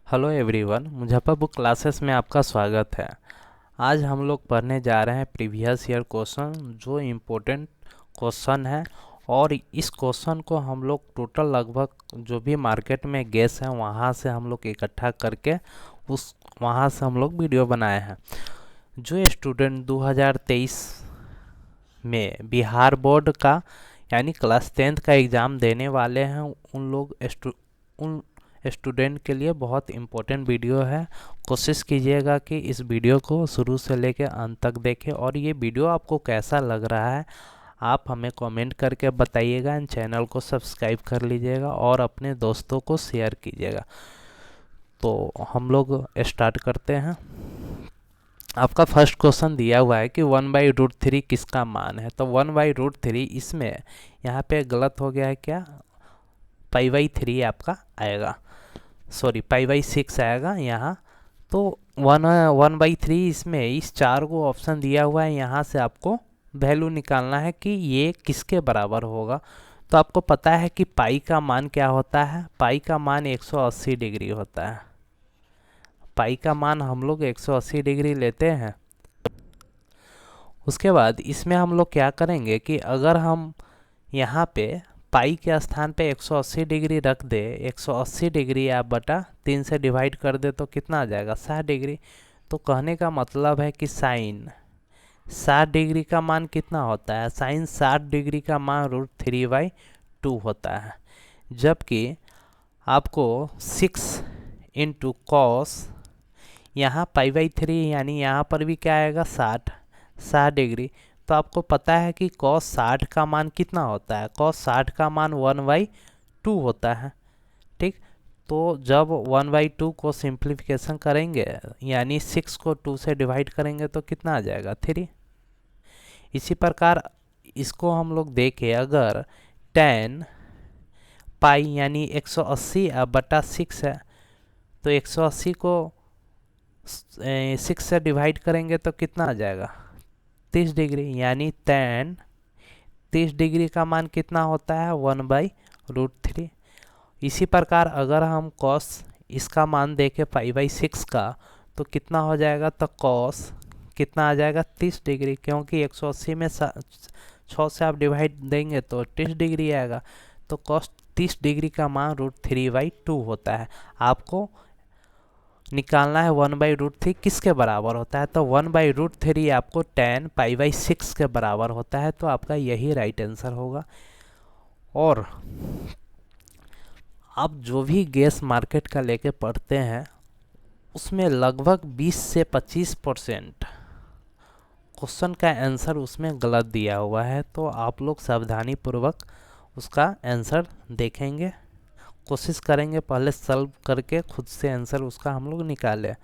Hello everyone, Muzaffar book classes में आपका स्वागत है। आज हम लोग पढ़ने जा रहे हैं प्रीवियस ईयर क्वेश्चन, जो इम्पोर्टेंट क्वेश्चन है। और इस क्वेश्चन को हम लोग टोटल लगभग जो भी मार्केट में गैस है वहाँ से हम लोग इकट्ठा करके उस वहाँ से हम लोग वीडियो बनाए हैं। जो स्टूडेंट 2023 में बिहार बोर्ड का यानी क्लास 10th का एग्ज़ाम देने वाले हैं उन स्टूडेंट के लिए बहुत इम्पोर्टेंट वीडियो है। कोशिश कीजिएगा कि इस वीडियो को शुरू से लेकर अंत तक देखें, और ये वीडियो आपको कैसा लग रहा है आप हमें कमेंट करके बताइएगा। एंड चैनल को सब्सक्राइब कर लीजिएगा और अपने दोस्तों को शेयर कीजिएगा। तो हम लोग स्टार्ट करते हैं। आपका फर्स्ट क्वेश्चन दिया हुआ है कि 1/√3 किसका मान है। तो 1/√3 इसमें यहाँ पे गलत हो गया है क्या, π/3 आपका आएगा, सॉरी π/6 आएगा यहाँ। तो 1/3 इसमें इस 4 को ऑप्शन दिया हुआ है, यहाँ से आपको वैल्यू निकालना है कि ये किसके बराबर होगा। तो आपको पता है कि पाई का मान क्या होता है। पाई का मान 180 डिग्री होता है। पाई का मान हम लोग 180 डिग्री लेते हैं। उसके बाद इसमें हम लोग क्या करेंगे कि अगर हम यहाँ पे पाई के स्थान पे 180 डिग्री रख दे, 180 डिग्री आप बटा 3 से डिवाइड कर दे तो कितना आ जाएगा, 60 डिग्री। तो कहने का मतलब है कि साइन 60 डिग्री का मान कितना होता है, साइन 60 डिग्री का मान √3/2 होता है। जबकि आपको 6 इंटू कॉस, यहाँ π/3 यानी यहाँ पर भी क्या आएगा 60 डिग्री। तो आपको पता है कि cos 60 का मान कितना होता है, cos 60 का मान 1/2 होता है। ठीक, तो जब 1/2 को सिंप्लीफिकेशन करेंगे यानी 6 को 2 से डिवाइड करेंगे तो कितना आ जाएगा 3। इसी प्रकार इसको हम लोग देखें, अगर tan पाई यानी 180 बटा 6 है, तो 180 को 6 से डिवाइड करेंगे तो कितना आ जाएगा 30 डिग्री, यानी tan 30 डिग्री का मान कितना होता है 1/√3। इसी प्रकार अगर हम cos इसका मान देखें π/6 का तो कितना हो जाएगा, तो cos कितना आ जाएगा 30 डिग्री, क्योंकि 180 में 6 से आप डिवाइड देंगे तो 30 डिग्री आएगा। तो cos 30 डिग्री का मान √3/2 होता है। आपको निकालना है 1/√3 किसके बराबर होता है। तो 1/√3 आपको tan π/6 के बराबर होता है। तो आपका यही राइट आंसर होगा। और आप जो भी गैस मार्केट का लेके पढ़ते हैं उसमें लगभग 20 से 25% क्वेश्चन का आंसर उसमें गलत दिया हुआ है। तो आप लोग सावधानी पूर्वक उसका आंसर देखेंगे, कोशिश करेंगे पहले सॉल्व करके खुद से आंसर उसका हम लोग निकालें।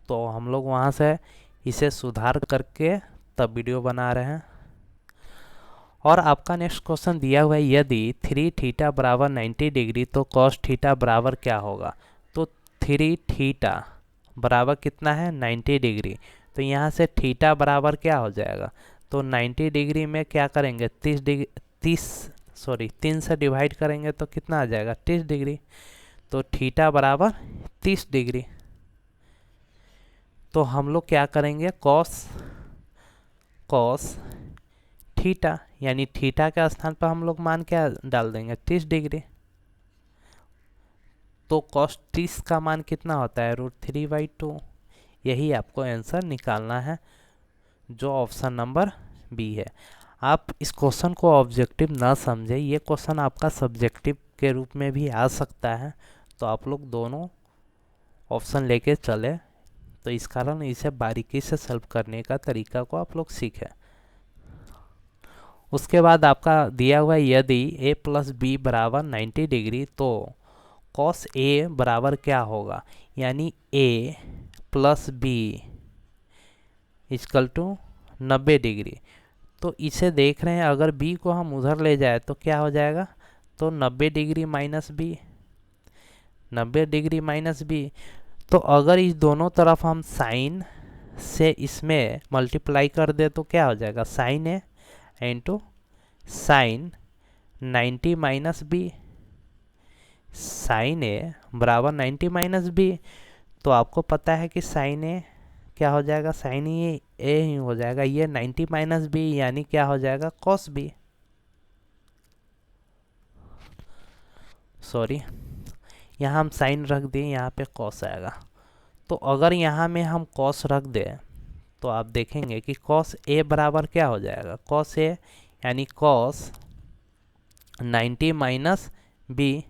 तो हम लोग वहाँ से इसे सुधार करके तब वीडियो बना रहे हैं। और आपका नेक्स्ट क्वेश्चन दिया हुआ है, यदि 3θ बराबर 90 डिग्री तो cos थीटा बराबर क्या होगा। तो 3θ बराबर कितना है 90 डिग्री। तो यहाँ से थीटा बराबर क्या हो जाएगा, तो 90 डिग्री में क्या करेंगे 3 से डिवाइड करेंगे तो कितना आ जाएगा 30 डिग्री। तो थीटा बराबर 30 डिग्री। तो हम लोग क्या करेंगे cos थीटा यानी थीटा के स्थान पर हम लोग मान क्या डाल देंगे 30 डिग्री। तो cos 30 का मान कितना होता है √3/2। यही आपको आंसर निकालना है, जो ऑप्शन नंबर बी है। आप इस क्वेश्चन को ऑब्जेक्टिव ना समझें, ये क्वेश्चन आपका सब्जेक्टिव के रूप में भी आ सकता है। तो आप लोग दोनों ऑप्शन लेके चले, तो इस कारण इसे बारीकी से सॉल्व करने का तरीका को आप लोग सीखें। उसके बाद आपका दिया हुआ है, यदि a + b बराबर 90 डिग्री तो cos a बराबर क्या होगा, यानी a + b = 90 डिग्री। तो इसे देख रहे हैं, अगर b को हम उधर ले जाए तो क्या हो जाएगा, तो 90 degree minus b, 90 degree minus b। तो अगर इस दोनों तरफ हम साइन से इसमें मल्टीप्लाई कर दे तो क्या हो जाएगा, sine a into sine 90 minus b, sine a बराबर 90 माइनस बी, तो आपको पता है कि साइन ए क्या हो जाएगा, साइन ए ही हो जाएगा। ये 90 माइनस बी यानी क्या हो जाएगा, कॉस बी। सॉरी, यहाँ हम साइन रख दिए, यहाँ पे कॉस आएगा। तो अगर यहाँ में हम कॉस रख दें तो आप देखेंगे कि कॉस ए बराबर क्या हो जाएगा, कॉस ए यानी कॉस 90 माइनस बी।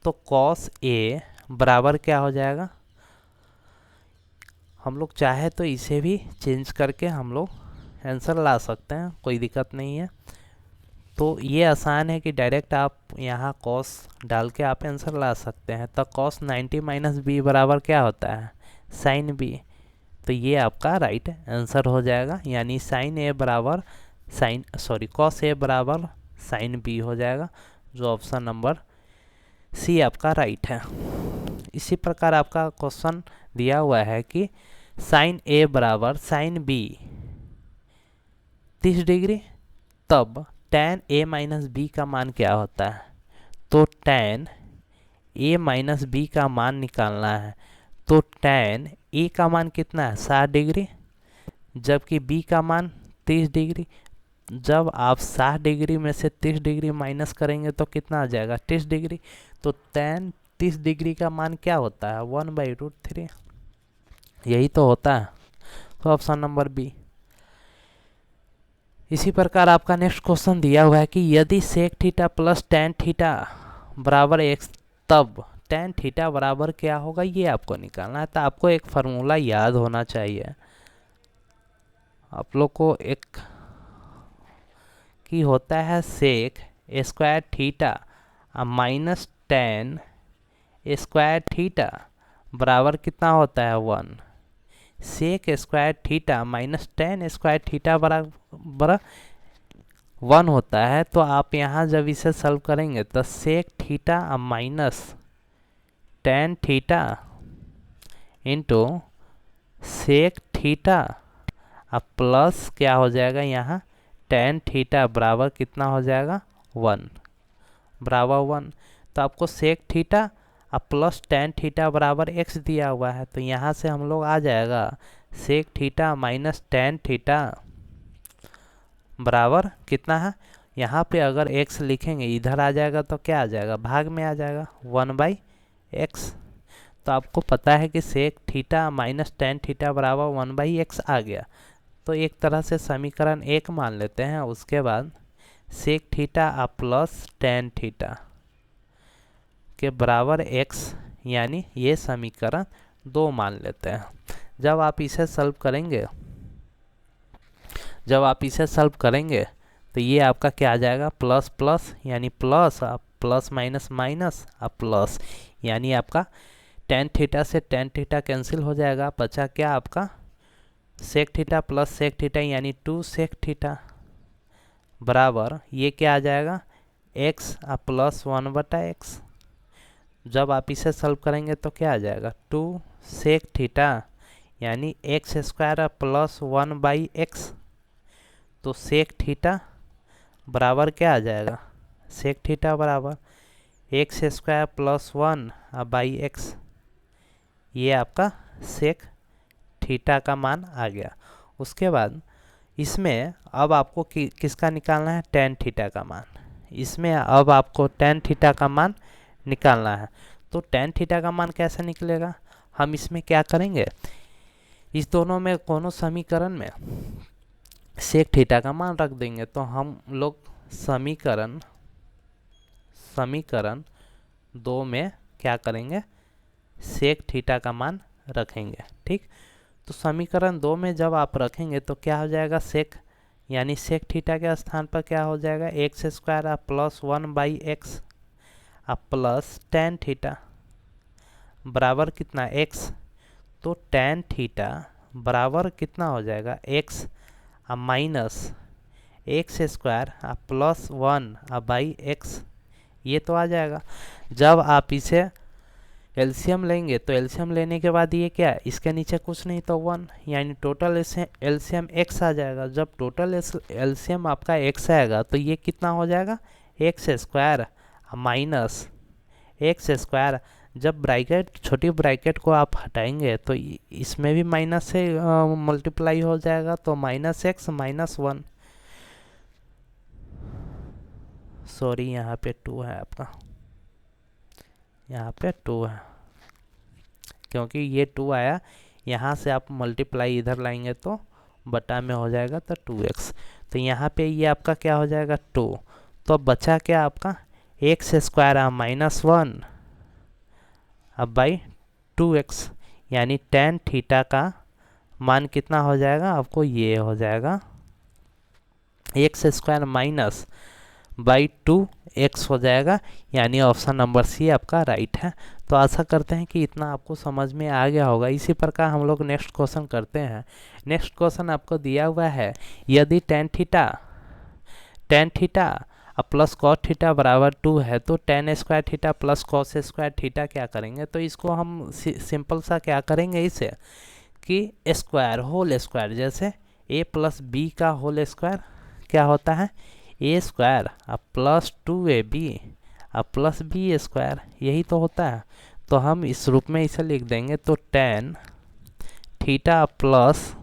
तो कॉस ए बराबर क्या हो जाएगा, हम लोग चाहे तो इसे भी चेंज करके हम लोग आंसर ला सकते हैं, कोई दिक्कत नहीं है। तो ये आसान है कि डायरेक्ट आप यहाँ कॉस डाल के आप आंसर ला सकते हैं। तो कॉस 90 माइनस बी बराबर क्या होता है, साइन बी। तो ये आपका राइट आंसर हो जाएगा, यानी साइन ए बराबर कॉस ए बराबर साइन बी हो जाएगा, जो ऑप्शन नंबर सी आपका राइट है। इसी प्रकार आपका क्वेश्चन दिया हुआ है कि साइन ए बराबर साइन बी 30 डिग्री, तब tan a माइनस बी का मान क्या होता है। तो tan a माइनस बी का मान निकालना है। तो tan a का मान कितना है, 60 डिग्री, जबकि b का मान 30 डिग्री। जब आप 60 डिग्री में से 30 डिग्री माइनस करेंगे तो कितना आ जाएगा, 30 डिग्री। तो tan 30 डिग्री का मान क्या होता है, 1/√3, यही तो होता है। तो ऑप्शन नंबर बी। इसी प्रकार आपका नेक्स्ट क्वेश्चन दिया हुआ है कि यदि sec theta plus tan theta बराबर x, तब tan थीटा बराबर क्या होगा, ये आपको निकालना है। तो आपको एक फार्मूला याद होना चाहिए आप लोग को, एक कि होता है sec square theta minus tan square theta बराबर कितना होता है, 1। Sec square theta minus tan square theta बराबर 1 होता है। तो आप यहाँ जब इसे सॉल्व करेंगे तो sec theta minus tan theta into sec theta plus क्या हो जाएगा, यहाँ tan थीटा बराबर कितना हो जाएगा, 1 बराबर 1। तो आपको sec theta plus tan theta बराबर x दिया हुआ है। तो यहाँ से हम लोग आ जाएगा sec theta minus tan theta बराबर कितना है, यहाँ पे अगर x लिखेंगे इधर आ जाएगा तो क्या आ जाएगा, भाग में आ जाएगा 1/x। तो आपको पता है कि sec theta minus tan theta बराबर 1/x आ गया। तो एक तरह से समीकरण 1 मान लेते हैं। उसके बाद sec theta plus tan theta के बराबर x, यानी ये समीकरण 2 मान लेते हैं। जब आप इसे सॉल्व करेंगे तो ये आपका क्या आ जाएगा, प्लस प्लस यानी plus, plus minus minus plus, यानी आपका tan थीटा से tan थीटा कैंसिल हो जाएगा। बचा क्या आपका sec theta plus sec theta यानी 2 सेक थीटा बराबर ये क्या आ जाएगा, x प्लस 1/x। जब आप इसे सॉल्व करेंगे तो क्या आ जाएगा, 2 सेक थीटा यानी एक्स स्क्वायर प्लस 1/x। तो सेक थीटा बराबर क्या आ जाएगा, सेक थीटा बराबर एक्स स्क्वायर प्लस 1/x। ये आपका सेक थीटा का मान आ गया। उसके बाद इसमें अब आपको किसका निकालना है, tan थीटा का मान। इसमें अब आपको tan थीटा का मान निकालना है। तो tan थीटा का मान कैसे निकलेगा, हम इसमें क्या करेंगे, इस दोनों में कोनो समीकरण में सेक थीटा का मान रख देंगे। तो हम लोग समीकरण 2 में क्या करेंगे, सेक थीटा का मान रखेंगे। ठीक, तो समीकरण 2 में जब आप रखेंगे तो क्या हो जाएगा, सेक यानी सेक थीटा के स्थान पर क्या हो जाएगा, x square plus 1/x plus tan theta बराबर कितना, x। तो tan थीटा बराबर कितना हो जाएगा, x minus x square plus 1/x, ये तो आ जाएगा। जब आप इसे एलसीएम लेंगे तो एलसीएम लेने के बाद ये क्या, इसके नीचे कुछ नहीं तो 1, यानी टोटल एलसीएम x आ जाएगा। जब टोटल एलसीएम आपका x आएगा तो ये कितना हो जाएगा, x square minus x square, जब ब्रैकेट छोटी ब्रैकेट को आप हटाएंगे तो इसमें भी माइनस से मल्टीप्लाई हो जाएगा, तो minus x minus one, sorry यहाँ पे 2 है आपका, यहाँ पे 2 है क्योंकि ये 2 आया, यहाँ से आप मल्टीप्लाई इधर लाएंगे तो बटा में हो जाएगा तो 2x, तो यहाँ पे ये आपका क्या हो जाएगा 2, तो बचा क्या आपका एक्स स्क्वायर माइनस वन अब बाई 2x, यानी tan थीटा का मान कितना हो जाएगा आपको, ये हो जाएगा x square minus by 2x हो जाएगा, यानी ऑप्शन नंबर सी आपका राइट है। तो आशा करते हैं कि इतना आपको समझ में आ गया होगा। इसी प्रकार हम लोग नेक्स्ट क्वेश्चन करते हैं। नेक्स्ट क्वेश्चन आपको दिया हुआ है, यदि tan theta plus cos theta बराबर 2 है तो tan square theta plus cos square theta क्या करेंगे, तो इसको हम सिंपल सा क्या करेंगे इसे कि स्क्वायर होल स्क्वायर, जैसे a प्लस बी का होल स्क्वायर क्या होता है a square plus 2ab plus B square, यही तो होता है। तो हम इस रूप में इसे लिख देंगे, तो tan theta plus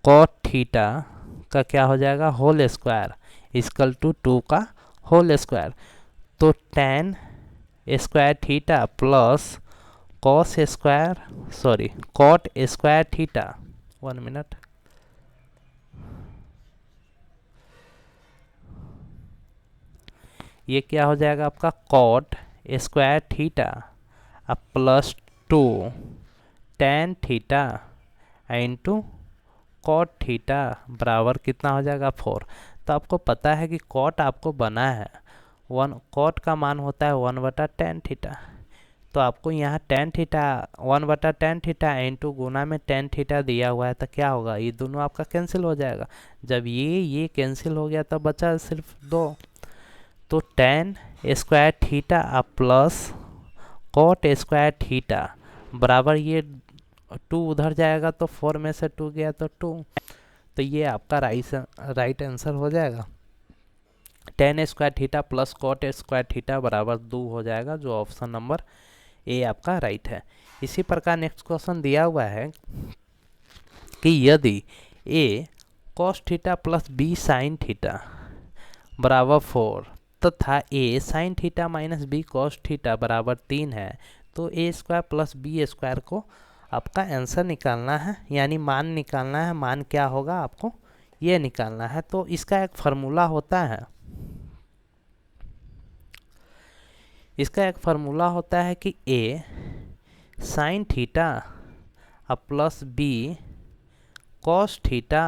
cot theta का क्या हो जाएगा होल स्क्वायर इक्वल टू 2 का होल स्क्वायर, तो tan square theta plus cos square cot square theta, 1 minute, ये क्या हो जाएगा आपका cot square theta plus 2 tan theta into cot theta बराबर कितना हो जाएगा 4। तो आपको पता है कि कॉट आपको बना है कॉट का मान होता है 1/tan थीटा, तो आपको यहाँ tan theta 1/tan theta into गुना में tan थीटा दिया हुआ है, तो क्या होगा ये दोनों आपका कैंसिल हो जाएगा। जब ये कैंसिल हो गया तब बचा सिर्फ 2, तो tan square theta plus cot square theta बराबर ये 2 उधर जाएगा तो 4 में से 2 गया तो 2, तो ये आपका राइट आंसर हो जाएगा। tan square theta plus cot square theta बराबर 2 हो जाएगा, जो ऑप्शन नंबर ए आपका राइट है। इसी प्रकार नेक्स्ट क्वेश्चन दिया हुआ है कि यदि a cos theta plus b sin theta बराबर 4 तथा a sin theta minus b cos theta बराबर 3 है, तो a square plus B square को आपका आंसर निकालना है, यानी मान निकालना है। मान क्या होगा आपको ये निकालना है। तो इसका एक फार्मूला होता है, कि a sin theta plus b cos theta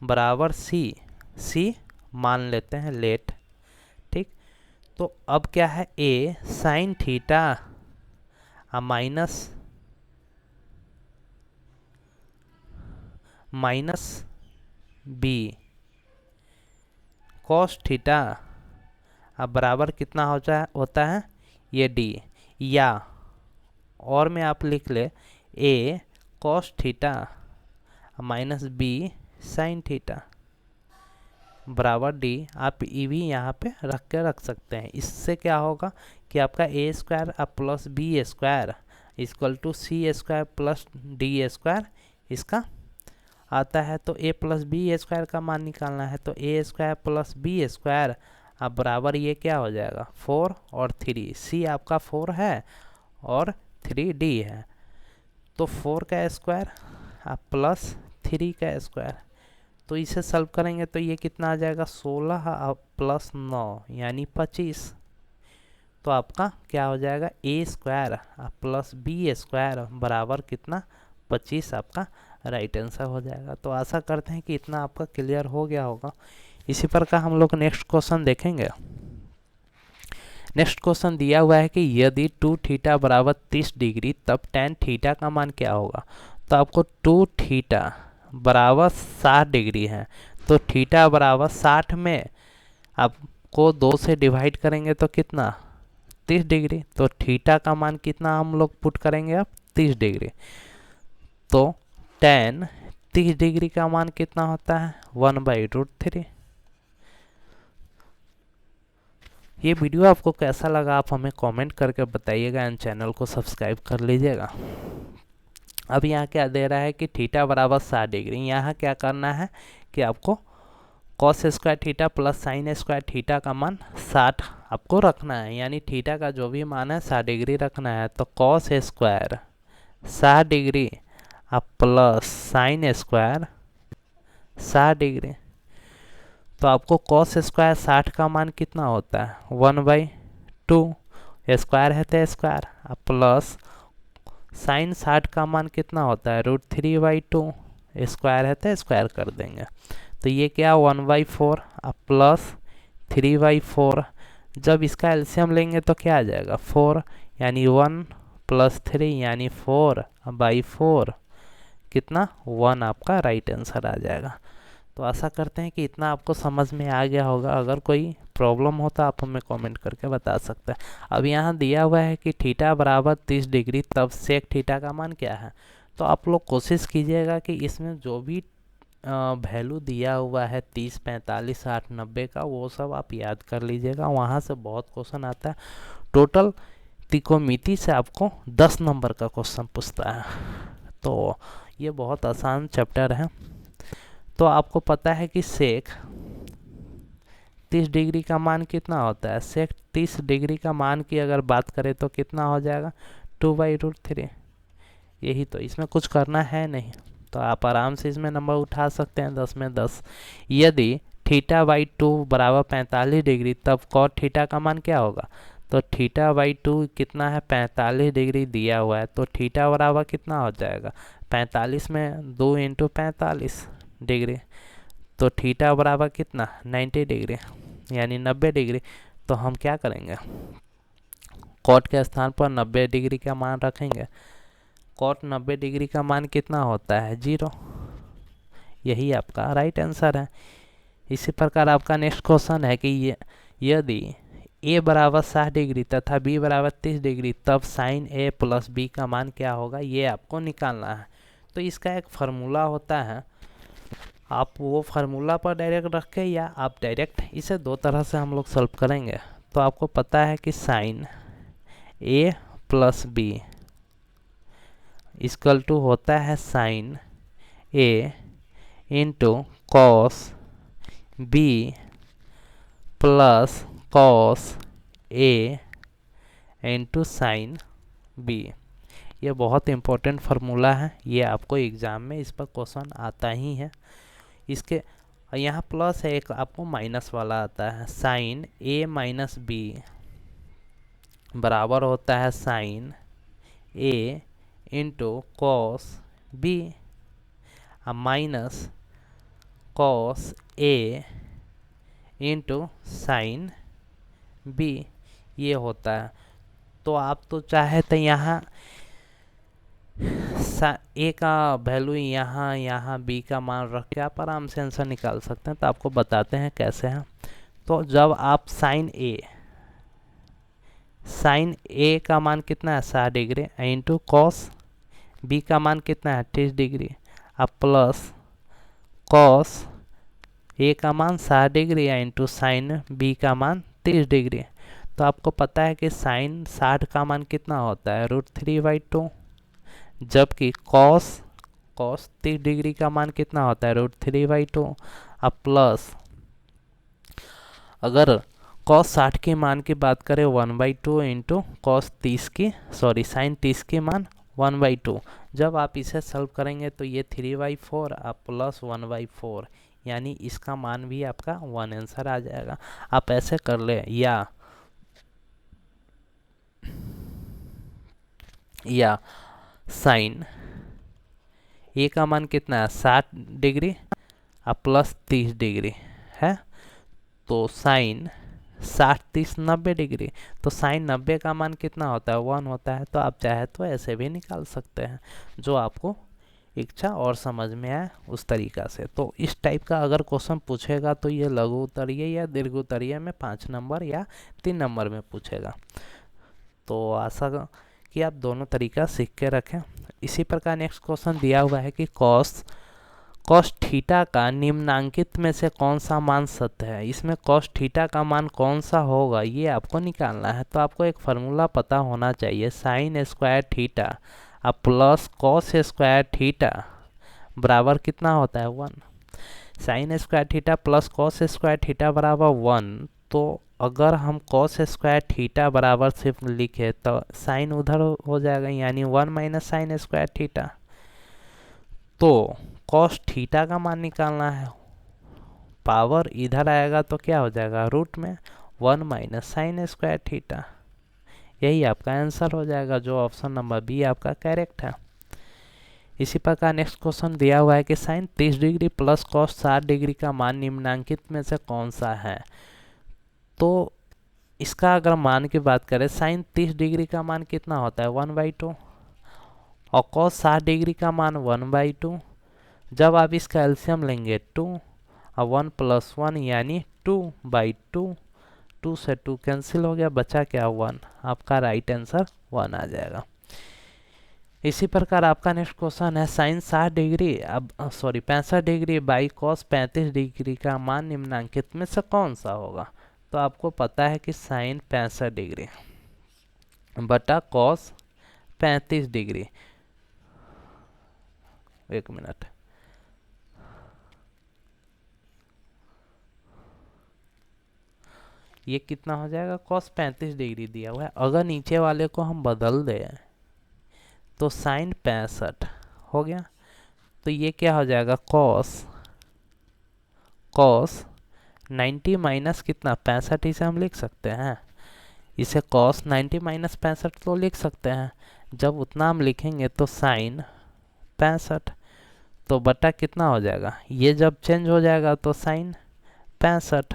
बराबर c मान लेते हैं लेट, ठीक। तो अब क्या है a sin theta minus B cos theta बराबर कितना होता है ये d, या और में आप लिख ले a cos theta minus B sin theta बराबर d, आप ई भी यहाँ पे रख सकते हैं। इससे क्या होगा कि आपका a square plus B square equal to C square plus D square इसका आता है। तो a प्लस बी स्क्वायर का मान निकालना है, तो a square plus B square अब बराबर ये क्या हो जाएगा 4 और 3, c आपका 4 है और 3d है, तो 4 का स्क्वायर प्लस 3 का स्क्वायर, तो इसे सॉल्व करेंगे तो ये कितना आ जाएगा 16 प्लस 9 यानी 25। तो आपका क्या हो जाएगा a square plus B square बराबर कितना 25 आपका राइट आंसर हो जाएगा। तो आशा करते हैं कि इतना आपका क्लियर हो गया होगा। इसी प्रकार हम लोग नेक्स्ट क्वेश्चन देखेंगे। नेक्स्ट क्वेश्चन दिया हुआ है कि यदि 2 थीटा बराबर 30 डिग्री तब tan थीटा का मान क्या होगा। तो आपको 2 थीटा बराबर 60 डिग्री है, तो थीटा बराबर 60 में आपको 2 से डिवाइड करेंगे तो कितना 30 डिग्री, तो थीटा का मान कितना हम लोग पुट करेंगे अब 30 डिग्री, तो tan 30 डिग्री का मान कितना होता है 1/√3, ये वीडियो आपको कैसा लगा आप हमें कमेंट करके बताइएगा एंड चैनल को सब्सक्राइब कर लीजिएगा। अब यहाँ क्या दे रहा है कि थीटा बराबर 60 डिग्री। यहाँ क्या करना है कि आपको cos square theta plus sine square theta का मान 60 आपको रखना है, यानी थीटा का जो भी मान है 60 डिग्री रखना है। तो कॉस स्क्वायर 60 डिग्री अब प्लस साइन स्क्वायर 60 डिग्री। तो आपको कॉस स्क्वायर 60 का मान कितना होता है 1/2, स्क्वायर है तो स्क्वायर, अब प्लस साइन 60 का मान कितना होता है √3/2, स्क्वायर है तो स्क्वायर कर देंगे। तो ये क्या 1/4 अब प्लस 3/4। जब इसका एलसीएम लेंगे तो क्या आ जाएगा 4, यानी 1 + 3 यानी 4/4 कितना 1 आपका राइट आंसर आ जाएगा। तो आशा करते हैं कि इतना आपको समझ में आ गया होगा। अगर कोई प्रॉब्लम हो तो आप हमें कमेंट करके बता सकते हैं। अब यहाँ दिया हुआ है कि थीटा बराबर 30 डिग्री तब सेक थीटा का मान क्या है। तो आप लोग कोशिश कीजिएगा कि इसमें जो भी वैल्यू दिया हुआ है 30, 45, 60, 90 का वो सब आप याद कर लीजिएगा। वहाँ से बहुत क्वेश्चन आता है। टोटल त्रिकोणमिति से आपको 10 नंबर का क्वेश्चन पूछता है। तो ये बहुत आसान चैप्टर है। तो आपको पता है कि सेक 30 डिग्री का मान कितना होता है। सेक 30 डिग्री का मान की अगर बात करें तो कितना हो जाएगा 2/√3। यही तो, इसमें कुछ करना है नहीं, तो आप आराम से इसमें नंबर उठा सकते हैं 10 में 10। यदि θ/2 बराबर 45 डिग्री तब cot थीटा का मान क्या होगा। तो θ/2 कितना है 45 डिग्री दिया हुआ है, तो थीटा बराबर कितना हो जाएगा 45 में 2 × 45 डिग्री, तो थीटा बराबर कितना 90 डिग्री यानी 90 डिग्री। तो हम क्या करेंगे कॉट के स्थान पर 90 डिग्री का मान रखेंगे। कॉट 90 डिग्री का मान कितना होता है 0। यही आपका राइट आंसर है। इसी प्रकार आपका नेक्स्ट क्वेश्चन है कि यदि a बराबर 60 डिग्री तथा b बराबर 30 डिग्री तब साइन a + b का मान क्या होगा, ये आपको निकालना है। तो इसका एक फार्मूला होता है, आप वो फार्मूला पर डायरेक्ट रख के या आप डायरेक्ट इसे दो तरह से हम लोग सॉल्व करेंगे। तो आपको पता है कि sine a + b equal to होता है sine a × cos b + cos a × sine b। ये बहुत इम्पोर्टेंट फार्मूला है, ये आपको एग्ज़ाम में इस पर क्वेश्चन आता ही है। इसके यहाँ प्लस है, एक आपको माइनस वाला आता है। साइन a - b बराबर होता है sine a × cos b minus cos a × sine b, ये होता है। तो आप तो चाहे तो यहाँ a का वैल्यू यहाँ b का मान रख के आप आराम से आंसर निकाल सकते हैं। तो आपको बताते हैं कैसे हैं। तो जब आप साइन a का मान कितना है 60 डिग्री × cos b का मान कितना है 30 डिग्री अब प्लस cos a का मान 60 डिग्री × साइन b का मान 30 डिग्री। तो आपको पता है कि साइन 60 का मान कितना होता है √3/2, जबकि cos 30 डिग्री का मान कितना होता है √3/2। अब प्लस अगर cos 60 के मान की बात करें 1/2 × cos 30 की साइन 30 के मान 1/2। जब आप इसे सॉल्व करेंगे तो ये 3/4 अब प्लस 1/4 यानी इसका मान भी आपका 1 आंसर आ जाएगा। आप ऐसे कर ले या साइन a का मान कितना है 60 डिग्री अब प्लस 30 डिग्री है, तो साइन 60 30 90 डिग्री, तो साइन 90 का मान कितना होता है 1 होता है। तो आप चाहे तो ऐसे भी निकाल सकते हैं, जो आपको इच्छा और समझ में आए उस तरीका से। तो इस टाइप का अगर क्वेश्चन पूछेगा तो ये लघु उत्तरीय या दीर्घ उत्तरीय में 5 नंबर या 3 नंबर में पूछेगा। तो आशा कि आप दोनों तरीका सीख के रखें। इसी प्रकार नेक्स्ट क्वेश्चन दिया हुआ है कि कॉस थीटा का निम्नांकित में से कौन सा मान सत्य है। इसमें कॉस थीटा का मान कौन सा होगा ये आपको निकालना है। तो आपको एक फार्मूला पता होना चाहिए, साइन स्क्वायर थीटा अब प्लस कॉस स्क्वायर थीटा बराबर कितना होता है 1। Sine square theta plus cos square theta बराबर 1। तो अगर हम कॉस स्क्वायर थीटा बराबर सिर्फ लिखे तो साइन उधर हो जाएगा, यानी 1 माइनस साइन स्क्वायर थीटा। तो कॉस थीटा का मान निकालना है, पावर इधर आएगा तो क्या हो जाएगा रूट में 1 माइनस साइन स्क्वायर थीटा। यही आपका आंसर हो जाएगा, जो ऑप्शन नंबर बी आपका करेक्ट है। इसी प्रकार नेक्स्ट क्वेश्चन दिया हुआ है कि sine 30 degree plus cos 60 degree का मान निम्नांकित में से कौन सा है। तो इसका अगर मान की बात करें, साइन 30 डिग्री का मान कितना होता है 1/2 और कॉस 60 डिग्री का मान 1/2। जब आप इसका एलसीएम लेंगे 2 और 1 + 1 यानी 2/2। 2 से 2 कैंसिल हो गया, बचा क्या 1। आपका राइट आंसर 1 आ जाएगा। इसी प्रकार आपका नेक्स्ट क्वेश्चन है साइन 60 डिग्री अब 65 डिग्री बाई कॉस 35 डिग्री का मान निम्नांकित में से कौन सा होगा। तो आपको पता है कि साइन 65 डिग्री बटा कॉस 35 डिग्री, एक मिनट, ये कितना हो जाएगा कॉस 35 डिग्री दिया हुआ है। अगर नीचे वाले को हम बदल दें तो साइन 65 हो गया, तो ये क्या हो जाएगा कॉस 90 माइनस कितना 65, इसे हम लिख सकते हैं। इसे कॉस 90 माइनस 65 तो लिख सकते हैं। जब उतना हम लिखेंगे तो साइन 65 तो बटा कितना हो जाएगा, ये जब चेंज हो जाएगा तो साइन 65।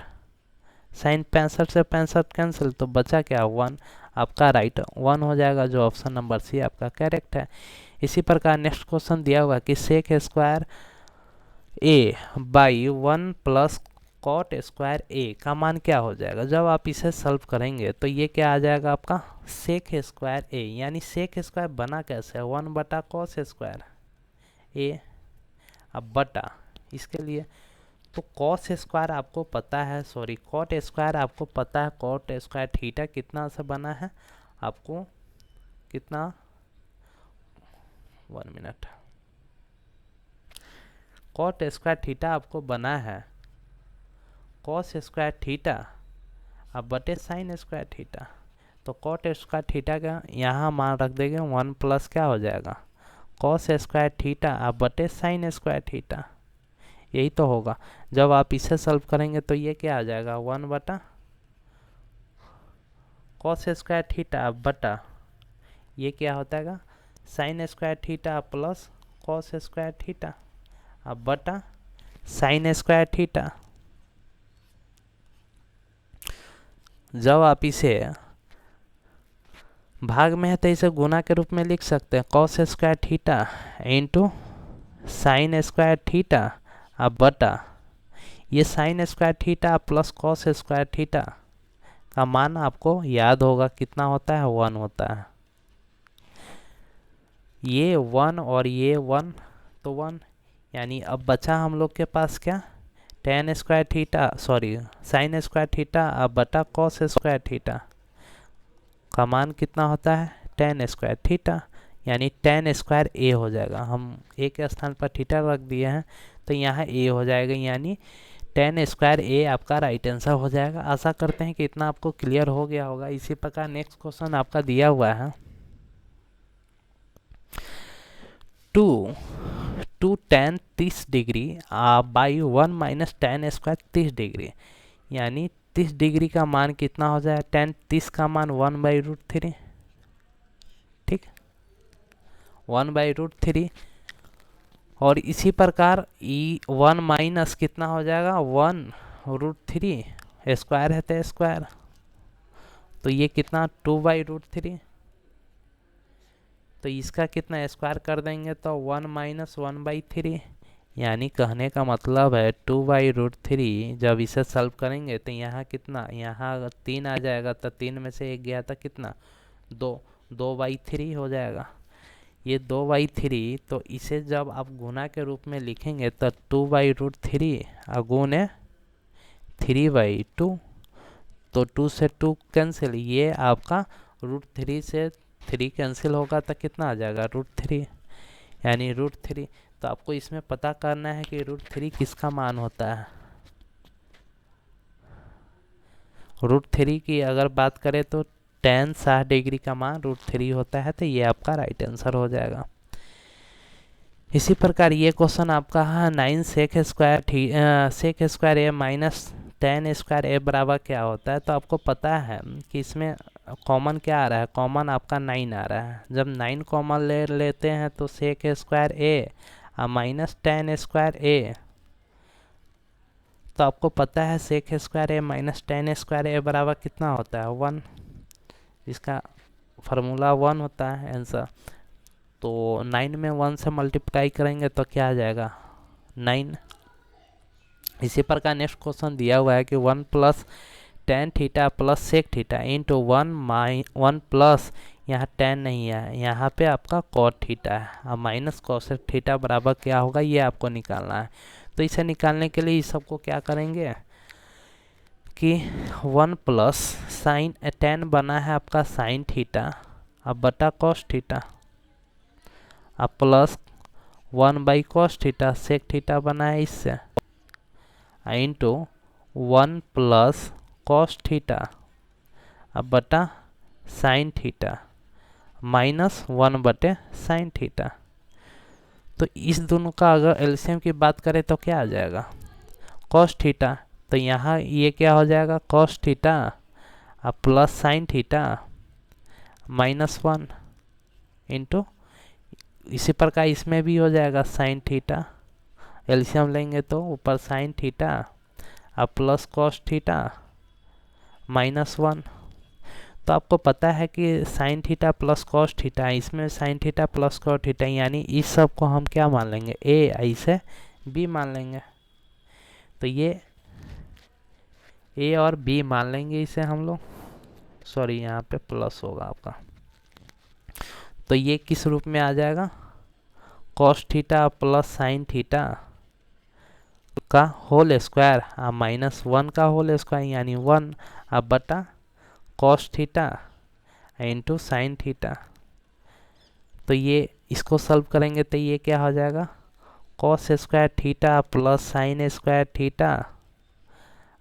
साइन 65 से 65 कैंसिल तो बचा क्या 1। आपका राइट 1 हो जाएगा, जो ऑप्शन नंबर सी आपका करेक्ट है। इसी प्रकार नेक्स्ट क्वेश्चन दिया हुआ कि sec square a by 1 plus cot square a का मान क्या हो जाएगा। जब आप इसे सॉल्व करेंगे तो ये क्या आ जाएगा आपका सेक स्क्वायर ए, यानी सेक स्क्वायर बना कैसे है 1 बटा कॉस स्क्वायर ए। अब बटा इसके लिए तो कॉस स्क्वायर आपको पता है, सॉरी कॉट स्क्वायर आपको पता है, कॉट स्क्वायर थीटा कितना से बना है आपको कितना 1 मिनट, कॉट स्क्वायर थीटा आपको बना है कॉस स्क्वायर थीटा अब बटे साइन स्क्वायर थीटा। तो कॉट स्क्वायर थीटा का यहाँ मान रख देंगे 1 प्लस क्या हो जाएगा कॉस स्क्वायर थीटा अब बटे साइन स्क्वायर थीटा। यही तो होगा। जब आप इसे सॉल्व करेंगे तो ये क्या आ जाएगा 1 बटा कॉस स्क्वायर थीटा अब बटा ये क्या होता है sine square theta plus cos square theta अब बटा साइन स्क्वायर थीटा। जब आप इसे भाग में है तो इसे गुना के रूप में लिख सकते हैं, cos square theta into sine square theta अब बटा ये sine square theta plus cos square theta का मान आपको याद होगा कितना होता है 1 होता है। ये 1 और ये 1 तो 1, यानी अब बचा हम लोग के पास क्या ten square theta sorry sine square theta अब बटा कॉस स्क्वायर थीटा का मान कितना होता है टेन स्क्वायर थीटा, यानी टेन स्क्वायर ए हो जाएगा। हम ए के स्थान पर थीटा रख दिए हैं तो यहाँ ए हो जाएगा, यानी टेन स्क्वायर ए आपका राइट आंसर हो जाएगा। आशा करते हैं कि इतना आपको क्लियर हो गया होगा। इसी प्रकार नेक्स्ट क्वेश्चन आपका दिया हुआ है 2 tan 30 degree by 1 minus ten square 30 degree, यानी 30 डिग्री का मान कितना हो जाए टेन 30 का मान 1/√3, ठीक 1/√3। और इसी प्रकार 1 माइनस कितना हो जाएगा 1√3 स्क्वायर है तो स्क्वायर, तो ये कितना 2/√3, तो इसका कितना स्क्वायर कर देंगे तो 1 माइनस 1/3, यानी कहने का मतलब है 2/√3। जब इसे सॉल्व करेंगे तो यहाँ कितना यहाँ 3 आ जाएगा, तो 3 में से 1 गया था कितना 2/3 हो जाएगा। ये 2/3, तो इसे जब आप गुना के रूप में लिखेंगे तो 2/√3 गुणे 3/2, तो 2 से 2 कैंसिल, ये आपका √3 से 3 कैंसिल होगा तो कितना आ जाएगा √3, यानी √3। तो आपको इसमें पता करना है कि √3 किसका मान होता है। √3 की अगर बात करें तो tan 60 डिग्री का मान √3 होता है, तो ये आपका राइट आंसर हो जाएगा। इसी प्रकार ये क्वेश्चन आपका है 9 sec स्क्वायर ए माइनस tan स्क्वायर ए बराबर क्या होता है। तो आपको पता है कि इसमें कॉमन क्या आ रहा है, कॉमन आपका 9 आ रहा है। जब 9 कॉमन ले लेते हैं तो sec स्क्वायर ए माइनस tan स्क्वायर ए, तो आपको पता है sec स्क्वायर ए माइनस tan स्क्वायर ए बराबर कितना होता है 1, इसका फार्मूला 1 होता है आंसर। तो 9 में 1 से मल्टीप्लाई करेंगे तो क्या आ जाएगा 9। इसी प्रकार नेक्स्ट क्वेश्चन दिया हुआ है कि 1 plus tan theta plus sec theta into 1 plus, यहाँ tan नहीं है, यहाँ पे आपका cot थीटा है, अब माइनस cosec थीटा बराबर क्या होगा ये आपको निकालना है। तो इसे निकालने के लिए इस सबको क्या करेंगे कि 1 प्लस साइन tan बना है आपका साइन थीटा अब बटा cos थीटा, अब plus 1/cos theta sec theta बना है इससे, इंटू 1 प्लस cos थीटा अब बटा sine theta minus 1/sin theta. तो इस दोनों का अगर एलसीएम की बात करें तो क्या आ जाएगा cos थीटा, तो यहाँ ये क्या हो जाएगा cos थीटा अब प्लस साइन थीटा -1 इंटू, इसी प्रकार इसमें भी हो जाएगा साइन थीटा, एलसीएम लेंगे तो ऊपर साइन थीटा अब प्लस cos थीटा -1। तो आपको पता है कि sine theta plus cos theta, इसमें sine theta plus cos theta, यानी इस सब को हम क्या मान लेंगे a, इसे b मान लेंगे। तो ये a और b मान लेंगे इसे हम लोग, सॉरी यहाँ पे प्लस होगा आपका। तो ये किस रूप में आ जाएगा cos theta plus sine theta का होल स्क्वायर -1 का होल स्क्वायर यानी 1 अब बटा cos theta into sine theta. तो ये इसको सॉल्व करेंगे तो ये क्या हो जाएगा cos square theta plus sine square theta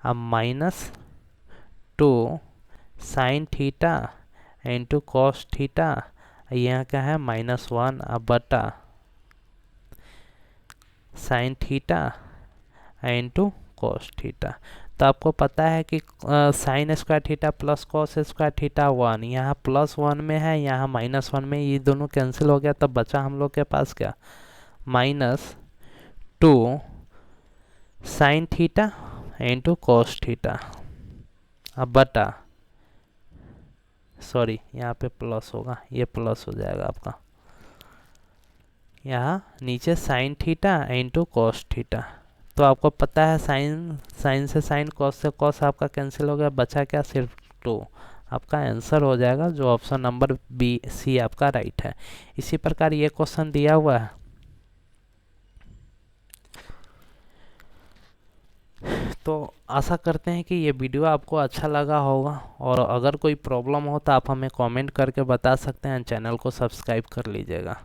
अब -2 sine theta into cos theta, यहाँ क्या है -1 अब बटा sine theta into cos theta. तो आपको पता है कि sine square theta plus cos square theta 1, यहाँ +1 में है, यहाँ -1 में, ये दोनों कैंसिल हो गया। तब बचा हम लोग के पास क्या -2 sine theta into cos theta अब बटा, सॉरी यहाँ पे प्लस होगा, ये प्लस हो जाएगा आपका, यहाँ नीचे sine theta into cos theta. तो आपको पता है साइन से साइन, cos से cos आपका कैंसिल हो गया, बचा क्या सिर्फ 2। आपका आंसर हो जाएगा जो ऑप्शन नंबर बी सी आपका राइट है। इसी प्रकार ये क्वेश्चन दिया हुआ है। तो आशा करते हैं कि ये वीडियो आपको अच्छा लगा होगा, और अगर कोई प्रॉब्लम हो तो आप हमें कमेंट करके बता सकते हैं, चैनल को सब्सक्राइब कर लीजिएगा।